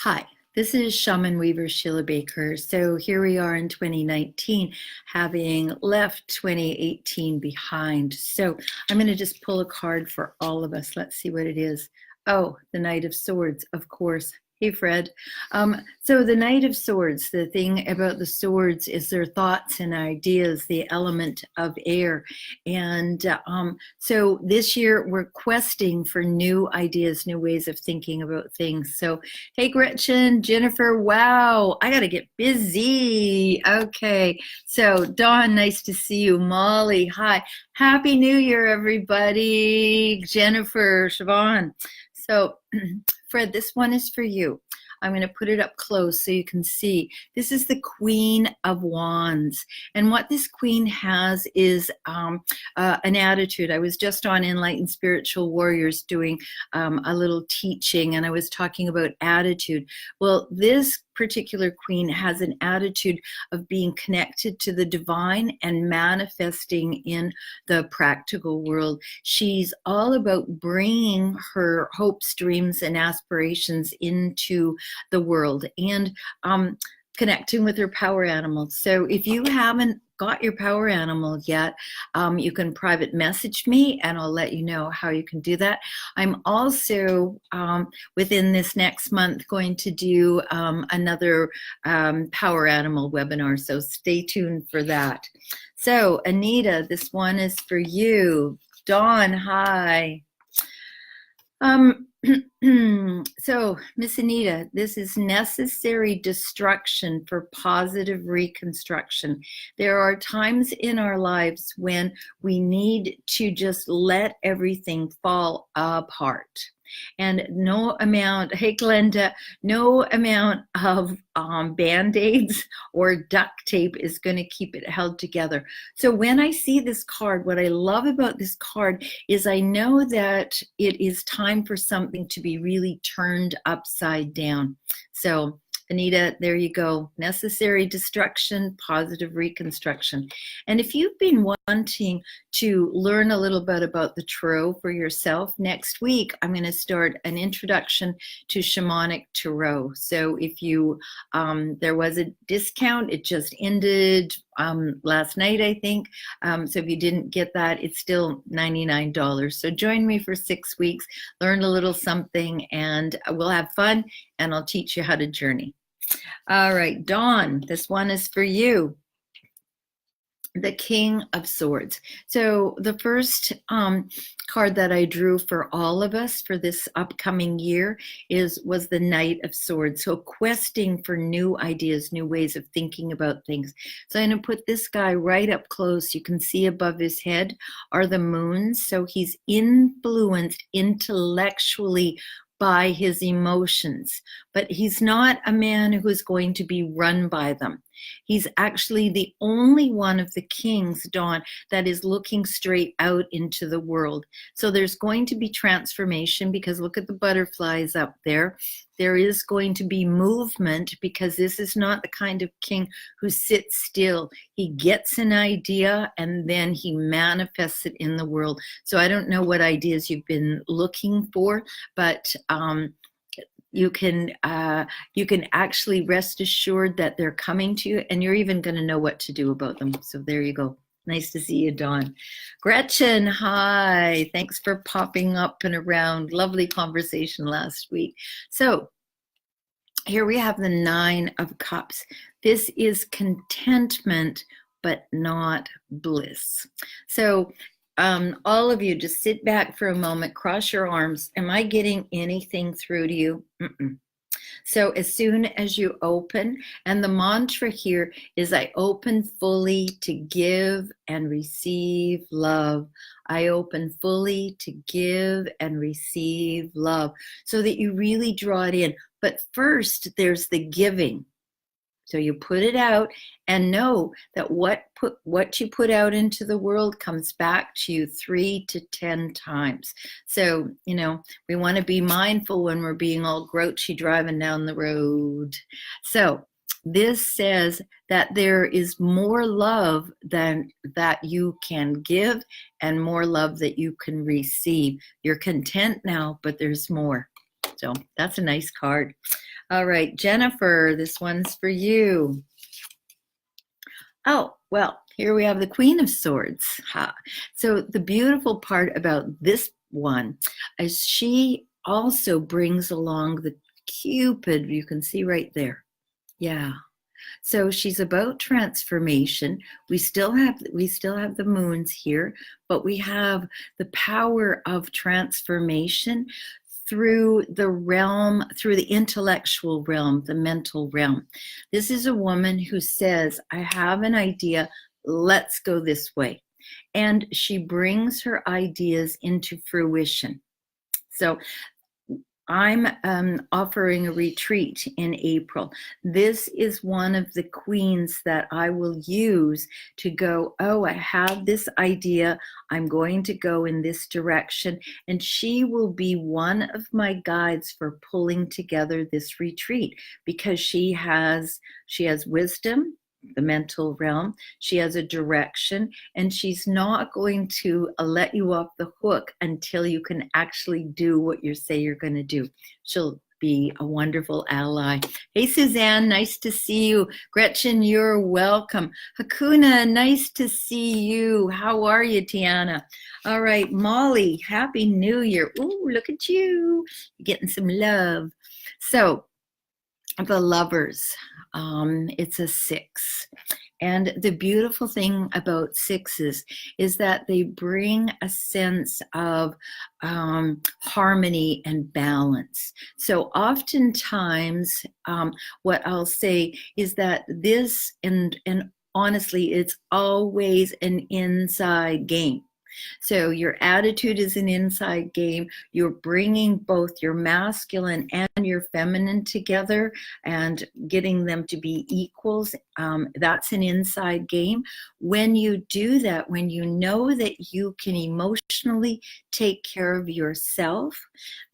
Hi, this is Shaman Weaver Sheila Baker. So here we are in 2019, having left 2018 behind. So I'm going to just pull a card for all of us. Let's see what it is. Oh, the Knight of Swords, of course. Hey, Fred. So the Knight of Swords, the thing about the swords is their thoughts and ideas, the element of air. And so this year we're questing for new ideas, new ways of thinking about things. So, hey, Gretchen, Jennifer, wow, I got to get busy. Okay. So, Dawn, nice to see you. Molly, hi. Happy New Year, everybody. Jennifer, Siobhan. So, Fred, this one is for you. I'm going to put it up close so you can see. This is the Queen of Wands. And what this queen has is an attitude. I was just on Enlightened Spiritual Warriors doing a little teaching, and I was talking about attitude. Well, this particular queen has an attitude of being connected to the divine and manifesting in the practical world. She's all about bringing her hopes, dreams, and aspirations into the world and connecting with her power animals. So if you haven't got your power animal yet, you can private message me and I'll let you know how you can do that. I'm also within this next month going to do another power animal webinar, so stay tuned for that. So Anita, this one is for you. Dawn, hi. So, Miss Anita, this is necessary destruction for positive reconstruction. There are times in our lives when we need to just let everything fall apart. And no amount, hey Glenda, no amount of Band-Aids or duct tape is going to keep it held together. So when I see this card, what I love about this card is I know that it is time for something to be really turned upside down. So Anita, there you go. Necessary destruction, positive reconstruction. And if you've been wanting to learn a little bit about the tarot for yourself, next week I'm going to start an introduction to shamanic tarot. So if you, there was a discount, it just ended last night, I think. So if you didn't get that, it's still $99. So join me for 6 weeks, learn a little something, and we'll have fun, and I'll teach you how to journey. All right, Dawn, this one is for you. The King of Swords. So the first card that I drew for all of us for this upcoming year was the Knight of Swords. So questing for new ideas, new ways of thinking about things. So I'm going to put this guy right up close. You can see above his head are the moons. So he's influenced intellectually by his emotions, but he's not a man who's going to be run by them. He's actually the only one of the kings, Dawn, that is looking straight out into the world. So there's going to be transformation because look at the butterflies up there. There is going to be movement because this is not the kind of king who sits still. He gets an idea and then he manifests it in the world. So I don't know what ideas you've been looking for, but you can actually rest assured that they're coming to you, and you're even going to know what to do about them. So there you go. Nice to see you, Dawn. Gretchen, hi. Thanks for popping up and around. Lovely conversation last week. So here we have the Nine of Cups. This is contentment, but not bliss. So all of you, just sit back for a moment, cross your arms. Am I getting anything through to you? So as soon as you open, and the mantra here is I open fully to give and receive love. I open fully to give and receive love so that you really draw it in. But first, there's the giving. So you put it out and know that what you put out into the world comes back to you 3 to 10 times. So, you know, we want to be mindful when we're being all grouchy driving down the road. So this says that there is more love than that you can give and more love that you can receive. You're content now, but there's more. So that's a nice card. All right, Jennifer, this one's for you. Oh, well, here we have the Queen of Swords. So the beautiful part about this one is she also brings along the Cupid. You can see right there. Yeah. So she's about transformation. We still have the moons here, but we have the power of transformation through the intellectual realm, the mental realm. This is a woman who says, I have an idea, let's go this way. And she brings her ideas into fruition. So I'm offering a retreat in April. This is one of the queens that I will use to go, oh, I have this idea. I'm going to go in this direction. And she will be one of my guides for pulling together this retreat because she has wisdom, the mental realm. She has a direction, and she's not going to let you off the hook until you can actually do what you say you're going to do. She'll be a wonderful ally. Hey, Suzanne, nice to see you. Gretchen, you're welcome. Hakuna, nice to see you. How are you, Tiana? All right, Molly, Happy New Year. Ooh, look at you. You're getting some love. So, the Lovers. It's a 6. And the beautiful thing about 6s is that they bring a sense of harmony and balance. So oftentimes, what I'll say is that this, and honestly, it's always an inside game. So your attitude is an inside game. You're bringing both your masculine and your feminine together and getting them to be equals. That's an inside game. When you do that, when you know that you can emotionally take care of yourself,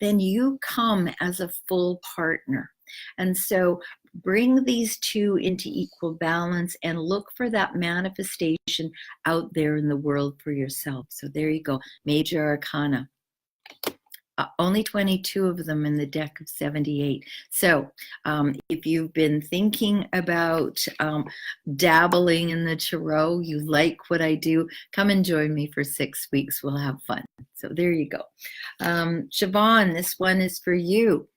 then you come as a full partner. And so bring these two into equal balance and look for that manifestation out there in the world for yourself. So there you go. Major Arcana. Only 22 of them in the deck of 78. So if you've been thinking about dabbling in the tarot, you like what I do, come and join me for 6 weeks. We'll have fun. So there you go. Siobhan, this one is for you.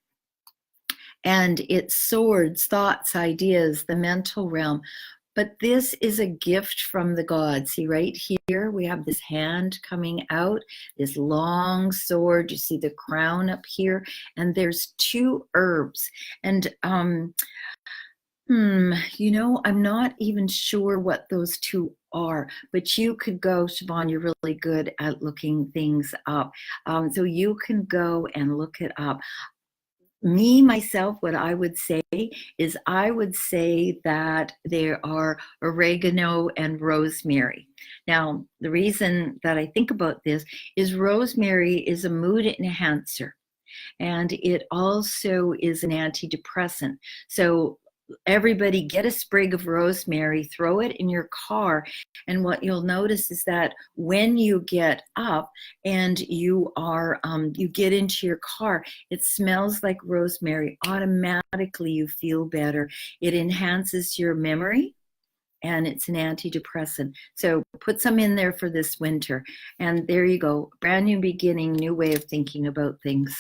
And it's swords, thoughts, ideas, the mental realm. But this is a gift from the gods. See, right here, we have this hand coming out, this long sword. You see the crown up here, and there's 2 herbs. And, you know, I'm not even sure what those 2 are, but you could go, Siobhan, you're really good at looking things up. So you can go and look it up. Me, myself, what I would say is I would say that there are oregano and rosemary. Now, the reason that I think about this is rosemary is a mood enhancer, and it also is an antidepressant. So everybody get a sprig of rosemary, throw it in your car, and what you'll notice is that when you get up and you get into your car, it smells like rosemary. Automatically you feel better. It enhances your memory, and it's an antidepressant. So put some in there for this winter, and there you go. Brand new beginning, new way of thinking about things.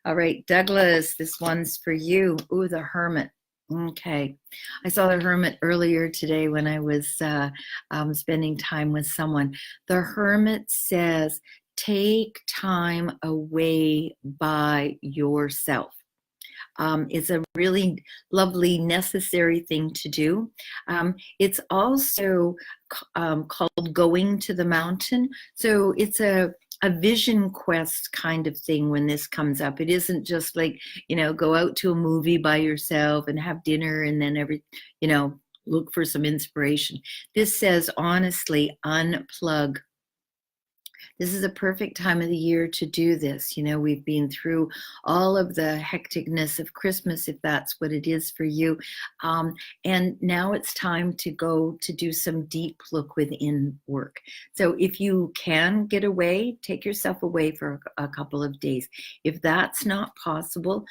All right, Douglas, this one's for you. Ooh, the Hermit. Okay. I saw the Hermit earlier today when I was spending time with someone. The Hermit says, take time away by yourself. It's a really lovely, necessary thing to do. It's also called going to the mountain. So it's a vision quest kind of thing when this comes up. It isn't just like, go out to a movie by yourself and have dinner and then look for some inspiration. This says, honestly, unplug. This is a perfect time of the year to do this. We've been through all of the hecticness of Christmas, if that's what it is for you. And now it's time to go to do some deep look within work. So if you can get away, take yourself away for a couple of days. If that's not possible,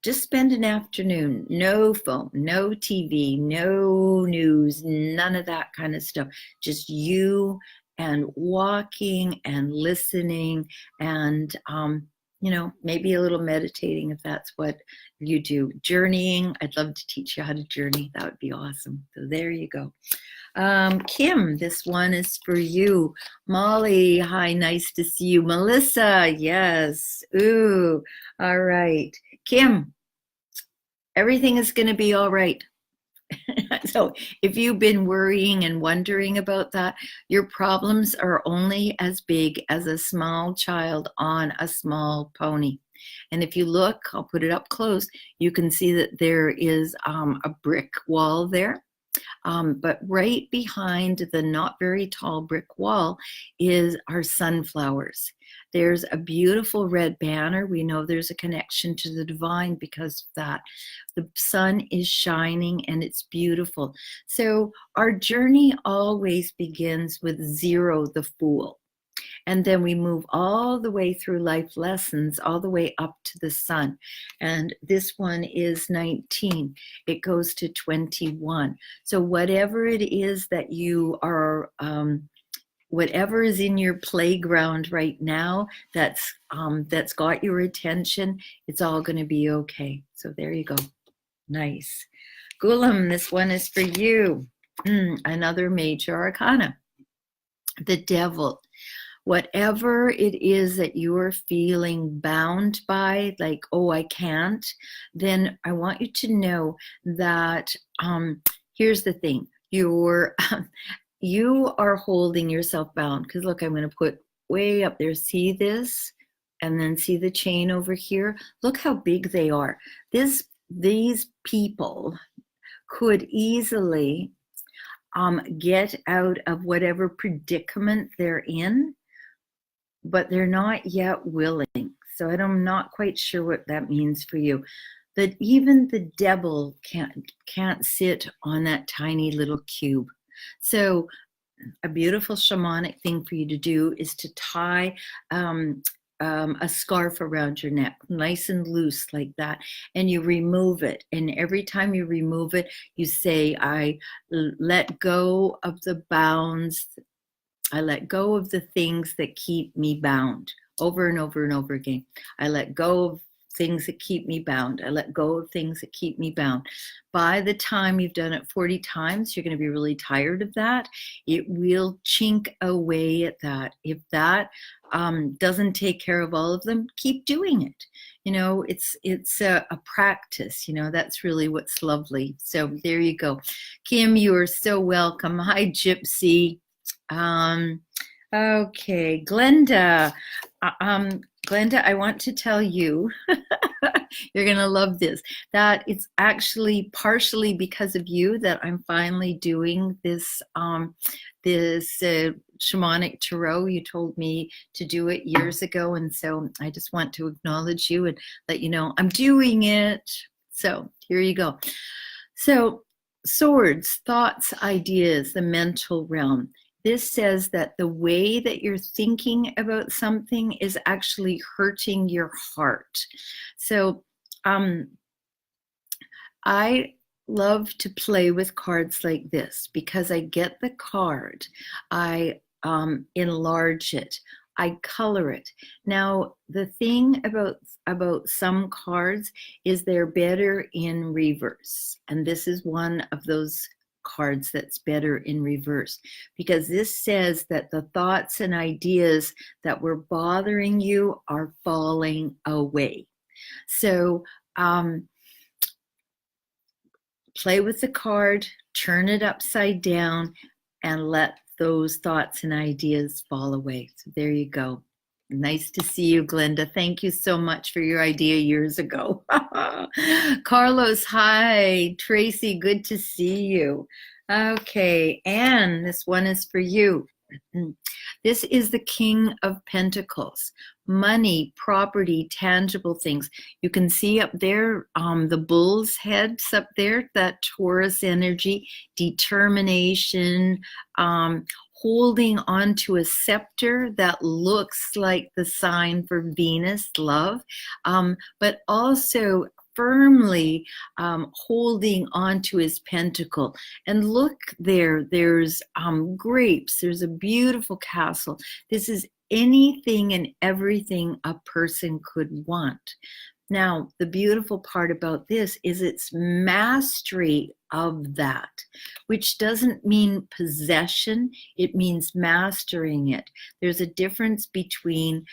just spend an afternoon, no phone, no TV, no news, none of that kind of stuff. Just you and walking and listening and, maybe a little meditating if that's what you do. Journeying, I'd love to teach you how to journey. That would be awesome. So there you go. Kim, this one is for you. Molly, hi, nice to see you. Melissa, yes. Ooh, all right. Kim, everything is going to be all right. So if you've been worrying and wondering about that, your problems are only as big as a small child on a small pony. And if you look, I'll put it up close, you can see that there is a brick wall there. But right behind the not very tall brick wall is our sunflowers. There's a beautiful red banner. We know there's a connection to the divine because of that. The sun is shining and it's beautiful. So our journey always begins with zero, the fool. And then we move all the way through life lessons, all the way up to the sun. And this one is 19. It goes to 21. So whatever it is that you are, whatever is in your playground right now that's got your attention, it's all going to be okay. So there you go. Nice. Gulam, this one is for you. Another major arcana. The devil. Whatever it is that you are feeling bound by, like, oh, I can't, then I want you to know that here's the thing. You are holding yourself bound. Because look, I'm going to put way up there. See this? And then see the chain over here? Look how big they are. These people could easily get out of whatever predicament they're in, but they're not yet willing. So I'm not quite sure what that means for you. That even the devil can't sit on that tiny little cube. So a beautiful shamanic thing for you to do is to tie a scarf around your neck, nice and loose like that, and you remove it. And every time you remove it, you say, I let go of the bounds. I let go of the things that keep me bound, over and over and over again. I let go of things that keep me bound. I let go of things that keep me bound. By the time you've done it 40 times, you're going to be really tired of that. It will chink away at that. If that doesn't take care of all of them, keep doing it. It's a practice. That's really what's lovely. So there you go. Kim, you are so welcome. Hi, Gypsy. Okay, Glenda. Glenda, I want to tell you, you're going to love this, that it's actually partially because of you that I'm finally doing this shamanic tarot. You told me to do it years ago, and so I just want to acknowledge you and let you know I'm doing it. So here you go. So swords, thoughts, ideas, the mental realm. This says that the way that you're thinking about something is actually hurting your heart. So I love to play with cards like this because I get the card, I enlarge it, I color it. Now, the thing about some cards is they're better in reverse. And this is one of those cards that's better in reverse, because this says that the thoughts and ideas that were bothering you are falling away. So play with the card, turn it upside down, and let those thoughts and ideas fall away. So there you go. Nice to see you, Glenda. Thank you so much for your idea years ago. Carlos, hi. Tracy, good to see you. Okay, Anne, this one is for you. This is the King of Pentacles. Money, property, tangible things. You can see up there, the bull's heads up there, that Taurus energy, determination, holding onto a scepter that looks like the sign for Venus, love, but also firmly holding onto his pentacle. And look there, there's grapes, there's a beautiful castle. This is anything and everything a person could want. Now, the beautiful part about this is its mastery of that, which doesn't mean possession, it means mastering it. There's a difference between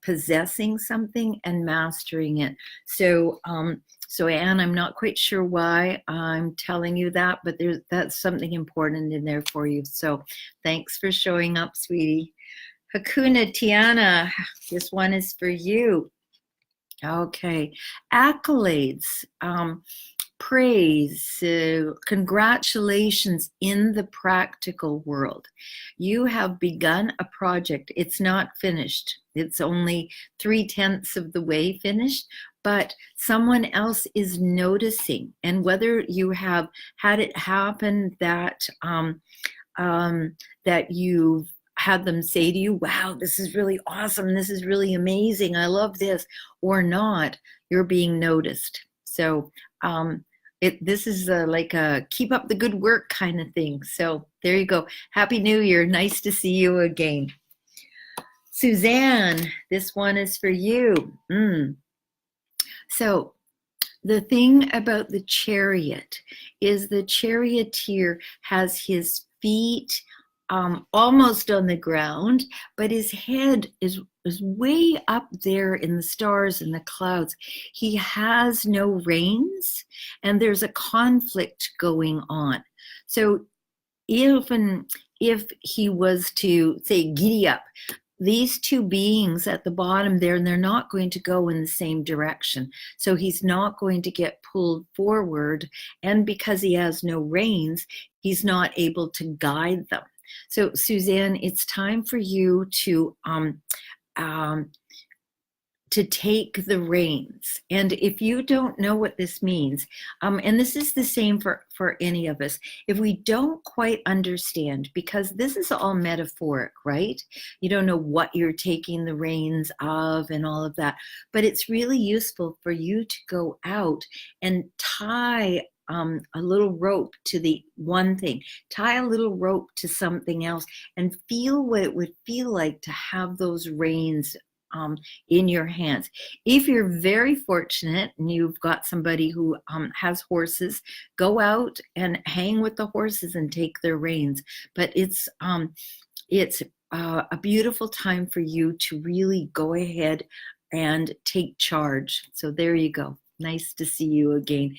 possessing something and mastering it. So, Anne, I'm not quite sure why I'm telling you that, but that's something important in there for you. So thanks for showing up, sweetie. Hakuna Tiana, this one is for you. Okay, accolades, praise, congratulations in the practical world. You have begun a project. It's not finished. It's only 3/10 of the way finished, but someone else is noticing. And whether you have had it happen that that you've had them say to you, wow, this is really awesome, this is really amazing, I love this, or not, you're being noticed. So this is like a keep up the good work kind of thing. So there you go. Happy New Year. Nice to see you again. Suzanne, this one is for you. So the thing about the chariot is the charioteer has his feet almost on the ground, but his head is way up there in the stars and the clouds. He has no reins, and there's a conflict going on. So even if he was to say, giddy up, these two beings at the bottom there, and they're not going to go in the same direction. So he's not going to get pulled forward. And because he has no reins, he's not able to guide them. So Suzanne, it's time for you to take the reins. And if you don't know what this means, and this is the same for any of us, if we don't quite understand, because this is all metaphoric, right? You don't know what you're taking the reins of and all of that, but it's really useful for you to go out and tie a little rope to the one thing, tie a little rope to something else, and feel what it would feel like to have those reins in your hands. If you're very fortunate and you've got somebody who has horses, go out and hang with the horses and take their reins. But it's a beautiful time for you to really go ahead and take charge. So there you go. Nice to see you again.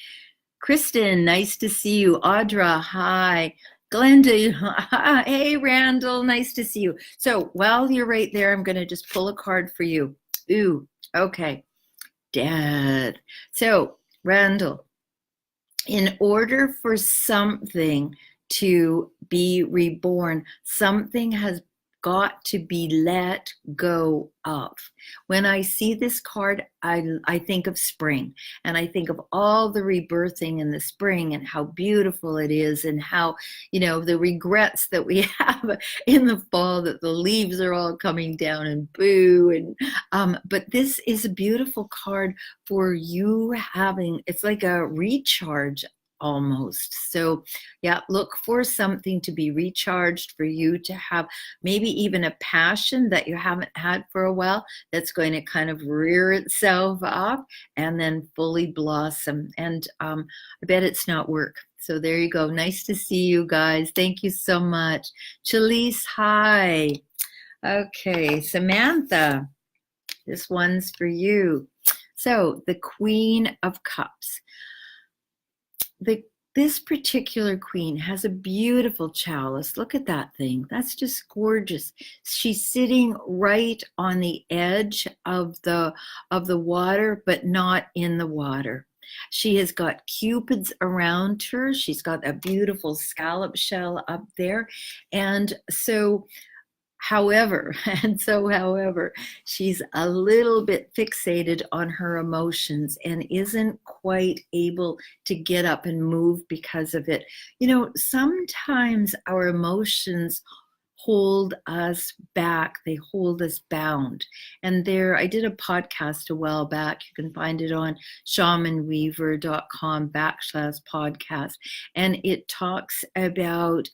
Kristen, nice to see you. Audra, hi. Glenda, hey, Randall, nice to see you. So while you're right there, I'm going to just pull a card for you. Ooh, okay. Dad. So, Randall, in order for something to be reborn, something has got to be let go of. When I see this card, I think of spring, and I think of all the rebirthing in the spring and how beautiful it is, and how, the regrets that we have in the fall, that the leaves are all coming down and boo. And but this is a beautiful card for you having, it's like a recharge almost. So yeah, look for something to be recharged, for you to have maybe even a passion that you haven't had for a while, that's going to kind of rear itself up and then fully blossom. And I bet it's not work. So there you go. Nice to see you guys. Thank you so much. Chalise, hi. Okay, Samantha, this one's for you. So the Queen of Cups. This particular queen has a beautiful chalice. Look at that thing. That's just gorgeous. She's sitting right on the edge of the water, but not in the water. She has got cupids around her. She's got a beautiful scallop shell up there. And so However, she's a little bit fixated on her emotions and isn't quite able to get up and move because of it. Sometimes our emotions hold us back. They hold us bound. And there, I did a podcast a while back. You can find it on shamanweaver.com/podcast. And it talks about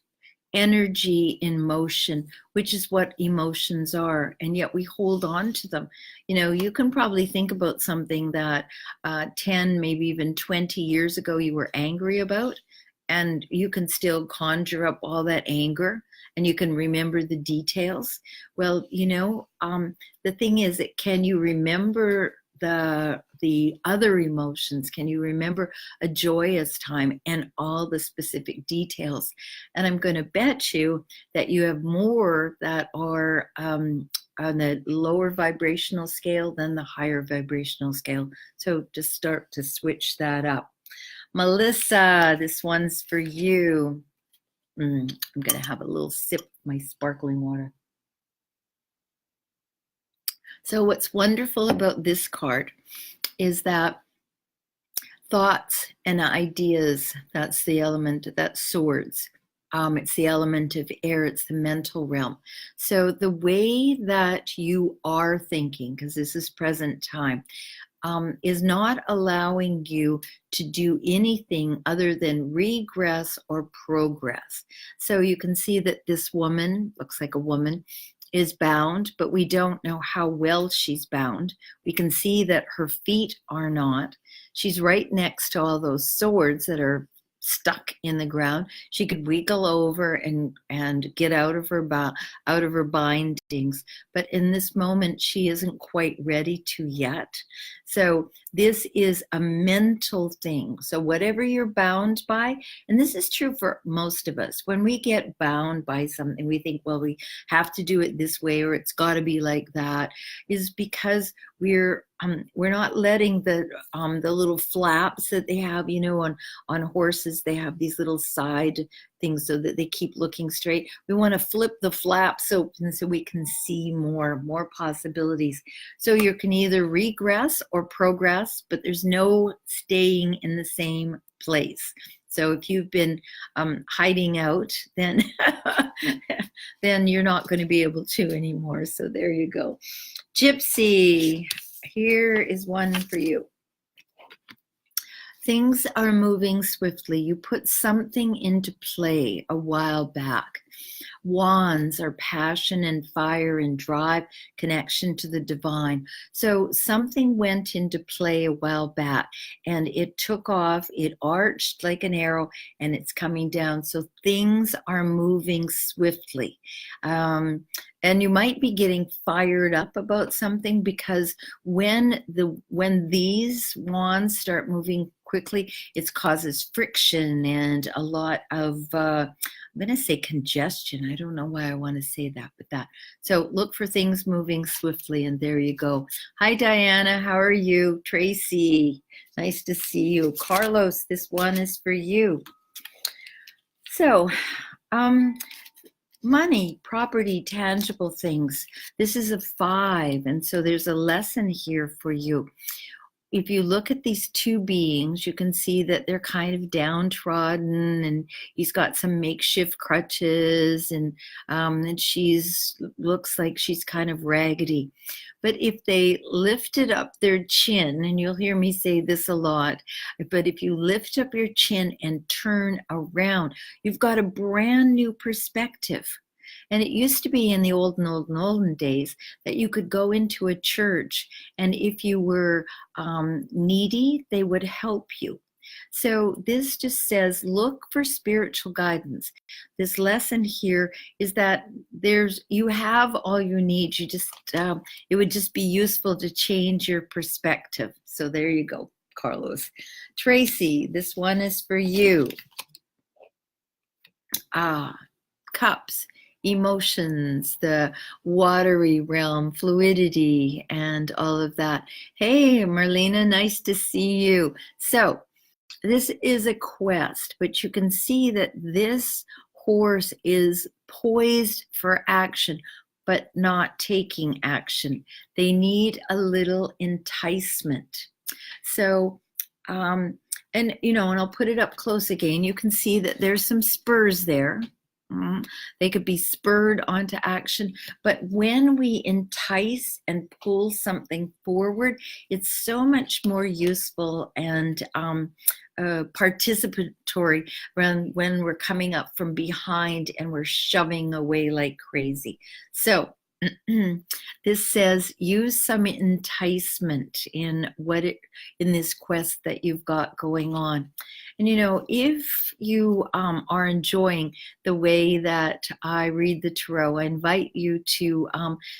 energy in motion, which is what emotions are, and yet we hold on to them. You can probably think about something that 10, maybe even 20 years ago you were angry about, and you can still conjure up all that anger and you can remember the details. Well, the thing is that can you remember the other emotions? Can you remember a joyous time and all the specific details? And I'm going to bet you that you have more that are on the lower vibrational scale than the higher vibrational scale. So just start to switch that up. Melissa, this one's for you. I'm going to have a little sip of my sparkling water. So what's wonderful about this card is that thoughts and ideas, that's the element, that's swords. It's the element of air, it's the mental realm. So the way that you are thinking, because this is present time, is not allowing you to do anything other than regress or progress. So you can see that this woman, looks like a woman, is bound, but we don't know how well she's bound. We can see that her feet are not. She's right next to all those swords that are stuck in the ground. She could wiggle over and get out of her bindings, but in this moment she isn't quite ready to yet. So this is a mental thing. So whatever you're bound by, and this is true for most of us, when we get bound by something, we think, well, we have to do it this way or it's got to be like that, is because we're not letting the little flaps that they have, on horses. They have these little side things so that they keep looking straight. We want to flip the flaps open so we can see more possibilities. So you can either regress or progress, but there's no staying in the same place. So if you've been hiding out, then then you're not going to be able to anymore. So there you go. Gypsy, here is one for you. Things are moving swiftly. You put something into play a while back. Wands are passion and fire and drive, connection to the divine. So something went into play a while back and it took off, it arched like an arrow and it's coming down. So things are moving swiftly. And you might be getting fired up about something because when these wands start moving quickly, it causes friction and a lot of I'm going to say congestion. I don't know why I want to say that, but that. So look for things moving swiftly, and there you go. Hi, Diana. How are you? Tracy, nice to see you. Carlos, this one is for you. So, money, property, tangible things. This is a 5, and so there's a lesson here for you. If you look at these two beings, you can see that they're kind of downtrodden, and he's got some makeshift crutches, and she's looks like she's kind of raggedy. But if they lifted up their chin, and you'll hear me say this a lot, but if you lift up your chin and turn around, you've got a brand new perspective. And it used to be in the olden days that you could go into a church, and if you were needy, they would help you. So this just says, look for spiritual guidance. This lesson here is that you have all you need. You just it would just be useful to change your perspective. So there you go, Carlos. Tracy, this one is for you. Cups. Emotions, the watery realm, fluidity, and all of that. Hey, Marlena, nice to see you. So this is a quest, but you can see that this horse is poised for action, but not taking action. They need a little enticement. So, and I'll put it up close again. You can see that there's some spurs there. They could be spurred onto action. But when we entice and pull something forward, it's so much more useful and participatory when we're coming up from behind and we're shoving away like crazy. So this says use some enticement in in this quest that you've got going on. And if you are enjoying the way that I read the tarot, I invite you to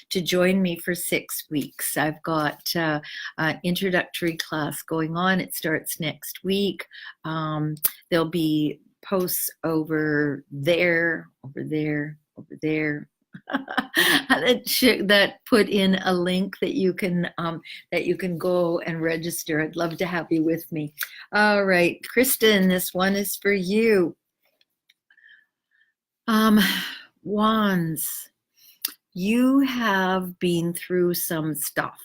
join me for 6 weeks. I've got an introductory class going on. It starts next week. There'll be posts over there, over there, over there. that put in a link that you can go and register. I'd love to have you with me. All right, Kristen, this one is for you. Wands, you have been through some stuff.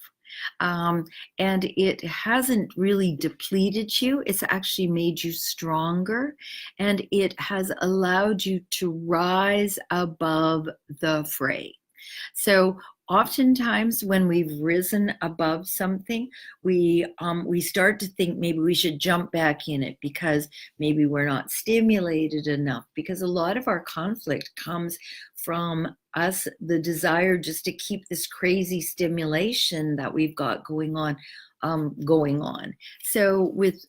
And it hasn't really depleted you. It's actually made you stronger, and it has allowed you to rise above the fray. So oftentimes when we've risen above something, we start to think maybe we should jump back in it because maybe we're not stimulated enough, because a lot of our conflict comes from us, the desire just to keep this crazy stimulation that we've got going on. So with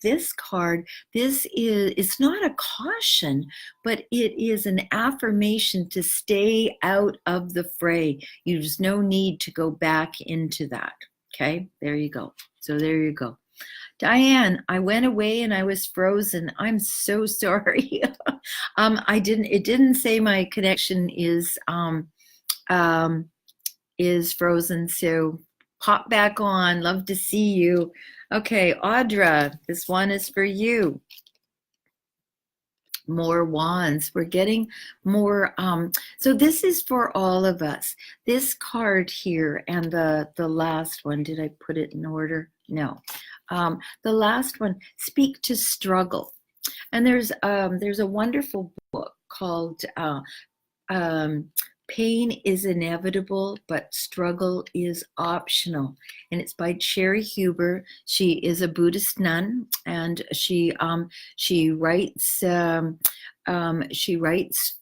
this card, it's not a caution, but it is an affirmation to stay out of the fray. There's no need to go back into that. Okay, there you go. So there you go. Diane, I went away and I was frozen. I'm so sorry. It didn't say my connection is frozen, so pop back on. Love to see you. Okay, Audra, this one is for you. More wands. We're getting more. So this is for all of us. This card here and the last one, did I put it in order? No. The last one, speak to struggle. And there's a wonderful book called Pain is Inevitable, but Struggle is Optional. And it's by Cherry Huber. She is a Buddhist nun, and she writes she writes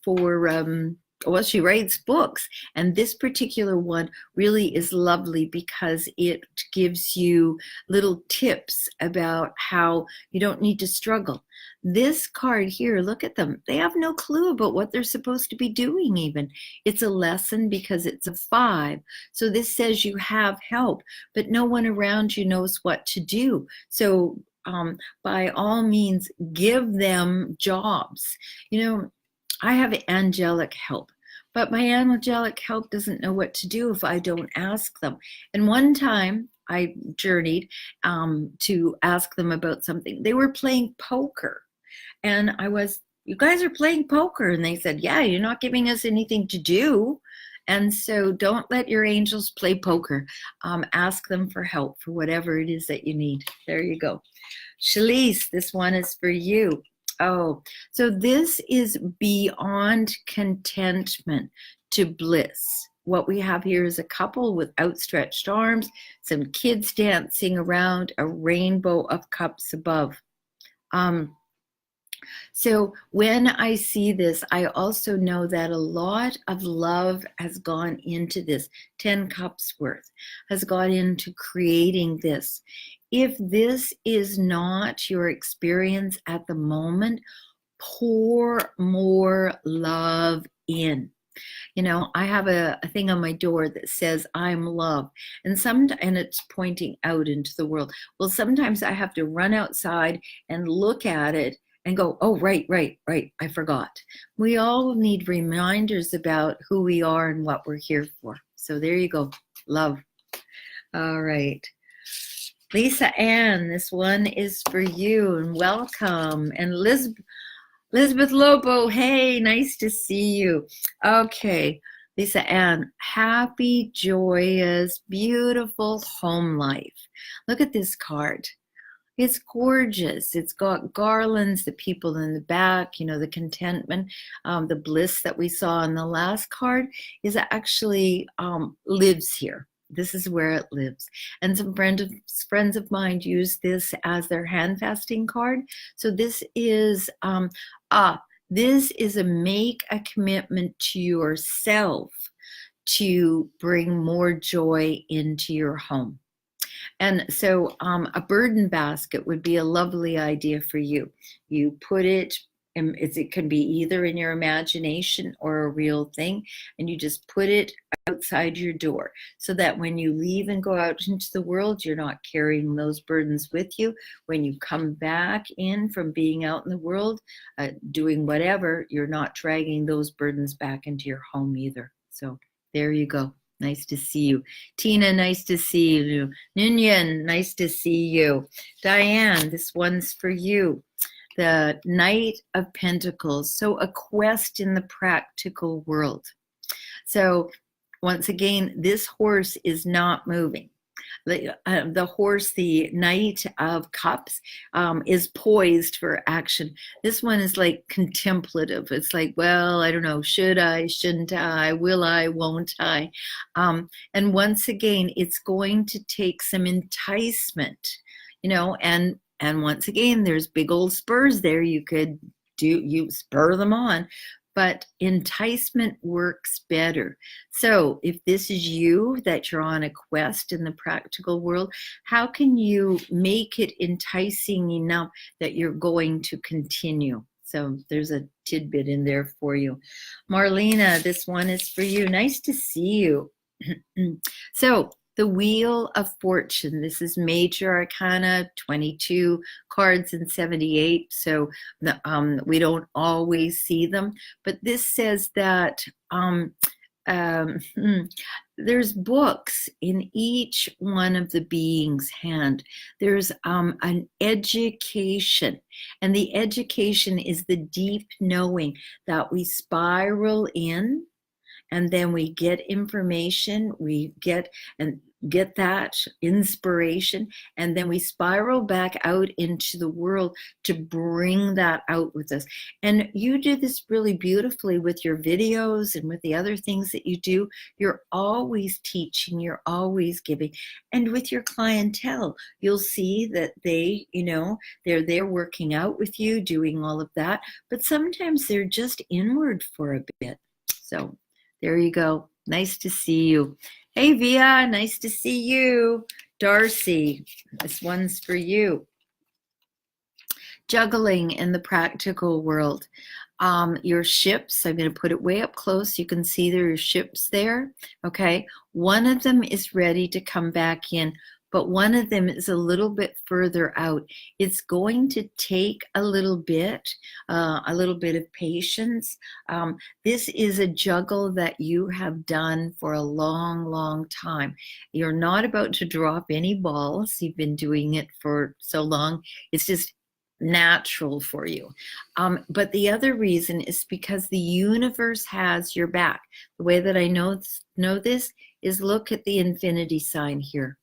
books, and this particular one really is lovely because it gives you little tips about how you don't need to struggle. This card here, look at them. They have no clue about what they're supposed to be doing even. It's a lesson because it's a 5. So this says you have help, but no one around you knows what to do. So by all means, give them jobs. I have angelic help, but my angelic help doesn't know what to do if I don't ask them. And one time I journeyed to ask them about something. They were playing poker. And you guys are playing poker. And they said, yeah, you're not giving us anything to do. And so don't let your angels play poker. Ask them for help for whatever it is that you need. There you go. Shalise, this one is for you. Oh, so this is beyond contentment to bliss. What we have here is a couple with outstretched arms, some kids dancing around, a rainbow of cups above. So when I see this, I also know that a lot of love has gone into this. 10 cups worth has gone into creating this. If this is not your experience at the moment, pour more love in. I have a thing on my door that says I'm love, and it's pointing out into the world. Well, sometimes I have to run outside and look at it and go, oh, right, I forgot. We all need reminders about who we are and what we're here for. So there you go, love. All right. Lisa Ann, this one is for you, and welcome. And Elizabeth Lobo, hey, nice to see you. Okay, Lisa Ann, happy, joyous, beautiful home life. Look at this card. It's gorgeous. It's got garlands, the people in the back, you know, the contentment, the bliss that we saw in the last card is actually lives here. This is where it lives. And some friends of mine use this as their hand fasting card. So this is a make a commitment to yourself to bring more joy into your home. And so a burden basket would be a lovely idea for you. You put it, it can be either in your imagination or a real thing, and you just put it outside your door so that when you leave and go out into the world, you're not carrying those burdens with you. When you come back in from being out in the world, doing whatever, you're not dragging those burdens back into your home either. So there you go. Nice to see you. Tina, nice to see you. Nunyan, nice to see you. Diane, this one's for you. The Knight of Pentacles. So a quest in the practical world. So once again, this horse is not moving. The horse, the Knight of Cups, is poised for action. This one is like contemplative. It's like, well, I don't know, should I, shouldn't I, will I, won't I? And once again, it's going to take some enticement, you know, and once again, there's big old spurs there. You spur them on. But enticement works better. So if this is you, that you're on a quest in the practical world, how can you make it enticing enough that you're going to continue? So there's a tidbit in there for you. Marlena, this one is for you. Nice to see you. So the Wheel of Fortune. This is Major Arcana, 22 cards and 78. So we don't always see them. But this says that there's books in each one of the being's hand. There's an education. And the education is the deep knowing that we spiral in. And then we get information, we get that inspiration, and then we spiral back out into the world to bring that out with us. And you do this really beautifully with your videos and with the other things that you do. You're always teaching, you're always giving. And with your clientele, you'll see that they, you know, they're there working out with you, doing all of that. But sometimes they're just inward for a bit. So there you go. Nice to see you. Hey, Via, nice to see you. Darcy, this one's for you. Juggling in the practical world. Your ships, I'm going to put it way up close. You can see there are ships there. Okay. One of them is ready to come back in, but one of them is a little bit further out. It's going to take a little bit of patience. This is a juggle that you have done for a long, long time. You're not about to drop any balls. You've been doing it for so long. It's just natural for you. But the other reason is because the universe has your back. The way that I know this is look at the infinity sign here.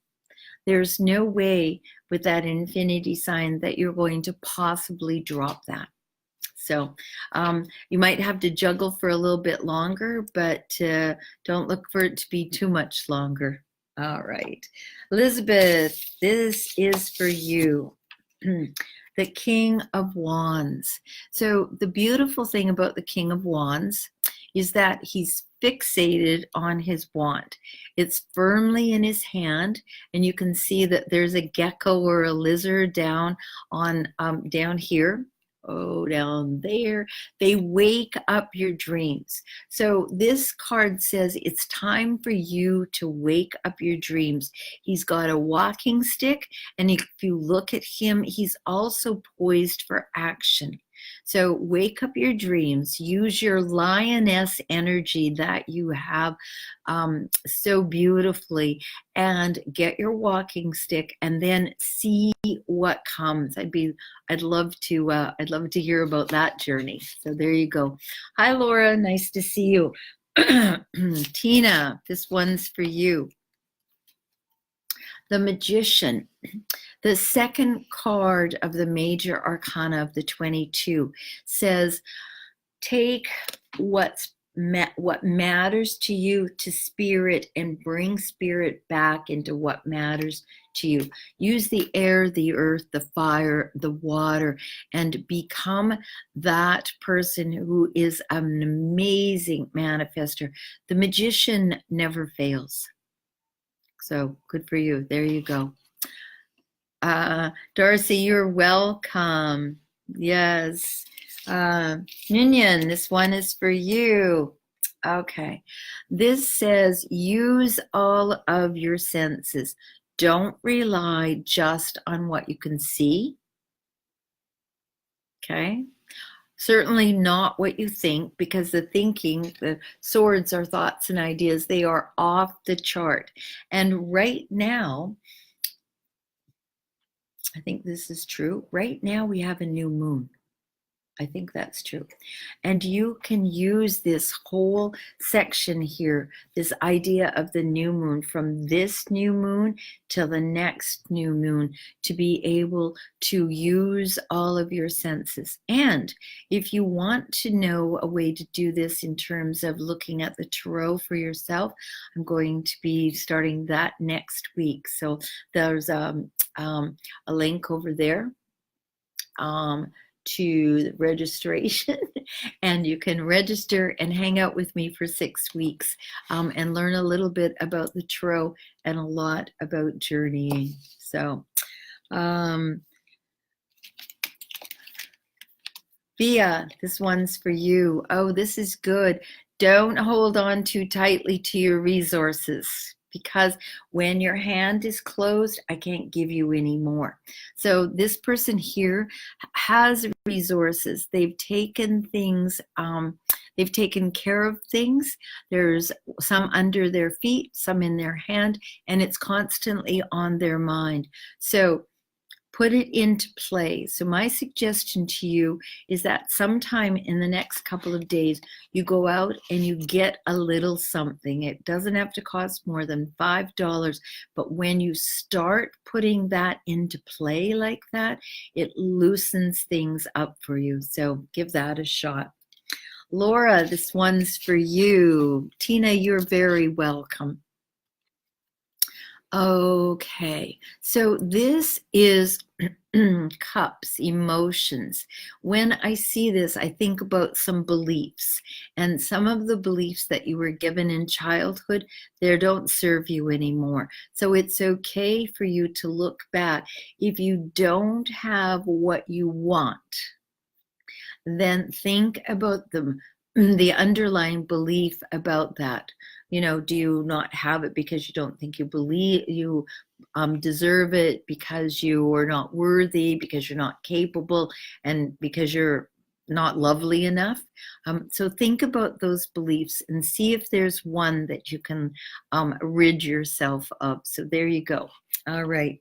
There's no way with that infinity sign that you're going to possibly drop that. So you might have to juggle for a little bit longer, but don't look for it to be too much longer. All right. Elizabeth, this is for you. The King of Wands. So the beautiful thing about the King of Wands is that he's fixated on his wand. It's firmly in his hand, and you can see that there's a gecko or a lizard down here. Oh, down there. They wake up your dreams. So this card says it's time for you to wake up your dreams. He's got a walking stick, and if you look at him, he's also poised for action. So wake up your dreams, use your lioness energy that you have so beautifully, and get your walking stick and then see what comes. I'd love to hear about that journey. So there you go. Hi, Laura, nice to see you. Tina, this one's for you. The Magician. The second card of the major arcana of the 22 says, take what matters to you to spirit and bring spirit back into what matters to you. Use the air, the earth, the fire, the water, and become that person who is an amazing manifester. The Magician never fails. So good for you. There you go. Darcy, you're welcome. Yes. Minion, this one is for you. Okay. This says use all of your senses. Don't rely just on what you can see. Okay. Certainly not what you think, because the thinking, the swords are thoughts and ideas. They are off the chart. And right now, I think this is true. Right now we have a new moon. I think that's true. And you can use this whole section here, this idea of the new moon, from this new moon till the next new moon, to be able to use all of your senses. And if you want to know a way to do this in terms of looking at the tarot for yourself, I'm going to be starting that next week. So there's a link over there. To the registration, and you can register and hang out with me for 6 weeks and learn a little bit about the tarot and a lot about journeying. So Via, this one's for you. Oh, this is good. Don't hold on too tightly to your resources, because when your hand is closed, I can't give you any more. So this person here has resources. They've taken things, they've taken care of things. There's some under their feet, some in their hand, and it's constantly on their mind. So put it into play. So my suggestion to you is that sometime in the next couple of days, you go out and you get a little something. It doesn't have to cost more than $5, but when you start putting that into play like that, it loosens things up for you. So give that a shot. Laura, this one's for you. Tina, you're very welcome. Okay, so this is cups, emotions. When I see this, I think about some beliefs, and some of the beliefs that you were given in childhood, they don't serve you anymore. So it's okay for you to look back. If you don't have what you want, then think about them, the underlying belief about that. You know, do you not have it because you don't think you believe you deserve it, because you are not worthy, because you're not capable, and because you're not lovely enough? So think about those beliefs and see if there's one that you can rid yourself of. So there you go. All right.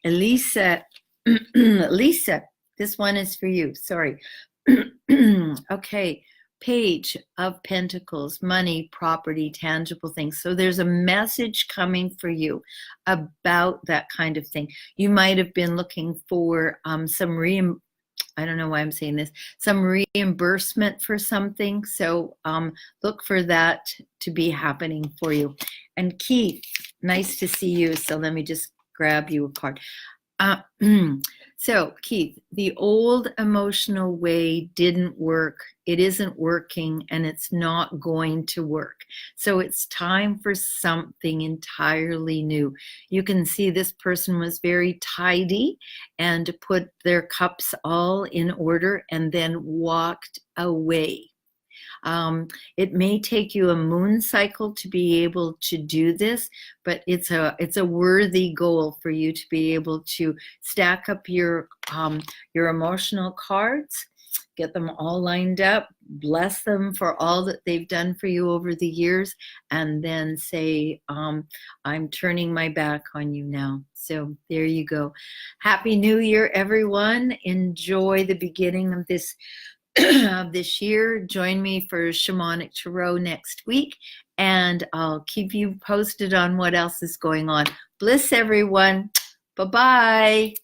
Elisa, Lisa, this one is for you. Sorry. Okay. Page of Pentacles, money, property, tangible things. So there's a message coming for you about that kind of thing. You might have been looking for I don't know why I'm saying this, some reimbursement for something. So look for that to be happening for you. And Keith, nice to see you. So let me just grab you a card. So Keith, the old emotional way didn't work. It isn't working, and it's not going to work. So it's time for something entirely new. You can see this person was very tidy and put their cups all in order and then walked away. It may take you a moon cycle to be able to do this, but it's a worthy goal for you to be able to stack up your emotional cards, get them all lined up, bless them for all that they've done for you over the years, and then say, I'm turning my back on you now. So there you go. Happy New Year, everyone. Enjoy the beginning of this year. Join me for Shamanic Tarot next week, and I'll keep you posted on what else is going on. Bliss, everyone. Bye-bye.